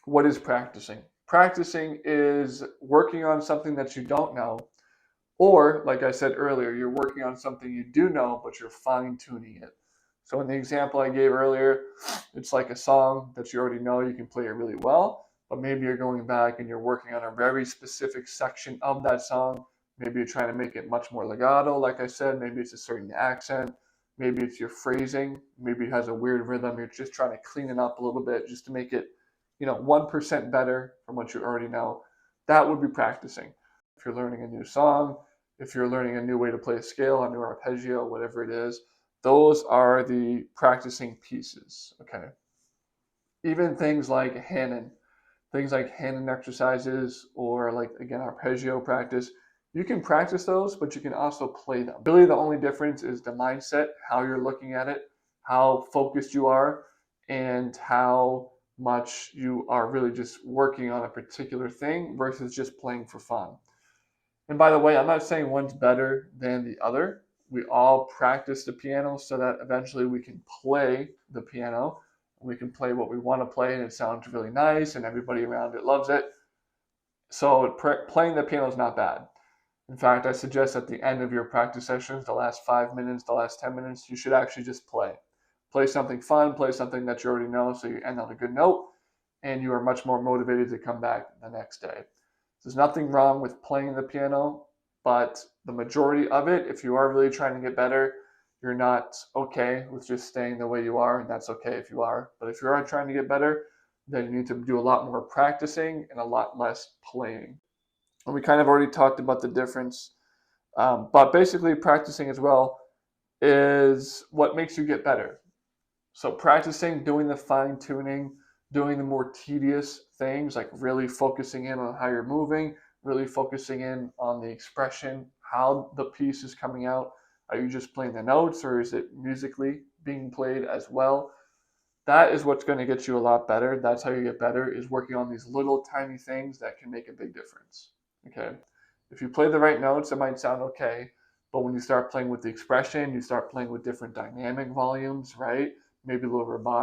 What is practicing? Practicing is working on something that you don't know, or like I said earlier, you're working on something you do know, but you're fine tuning it. So in the example I gave earlier, it's like a song that you already know, you can play it really well, but maybe you're going back and you're working on a very specific section of that song. Maybe you're trying to make it much more legato, like I said. Maybe it's a certain accent. Maybe it's your phrasing. Maybe it has a weird rhythm. You're just trying to clean it up a little bit just to make it, 1% better from what you already know. That would be practicing. If you're learning a new song, if you're learning a new way to play a scale, a new arpeggio, whatever it is, those are the practicing pieces. Okay. Even things like hand exercises, or like again arpeggio practice, you can practice those, but you can also play them. Really, the only difference is the mindset, how you're looking at it, how focused you are, and how much you are really just working on a particular thing versus just playing for fun. And by the way, I'm not saying one's better than the other. We all practice the piano so that eventually we can play the piano. We can play what we want to play and it sounds really nice and everybody around it loves it. So playing the piano is not bad. In fact, I suggest at the end of your practice sessions, the last 5 minutes, the last 10 minutes, you should actually just play. Play something fun, play something that you already know so you end on a good note and you are much more motivated to come back the next day. There's nothing wrong with playing the piano, but the majority of it, if you are really trying to get better, you're not okay with just staying the way you are, and that's okay if you are. But if you are trying to get better, then you need to do a lot more practicing and a lot less playing. And we kind of already talked about the difference, but basically practicing as well is what makes you get better. So practicing, doing the fine tuning, doing the more tedious things, like really focusing in on how you're moving, really focusing in on the expression, how the piece is coming out. Are you just playing the notes or is it musically being played as well? That is what's going to get you a lot better. That's how you get better, is working on these little tiny things that can make a big difference. Okay. If you play the right notes, it might sound okay. But when you start playing with the expression, you start playing with different dynamic volumes, right? Maybe a little rubato.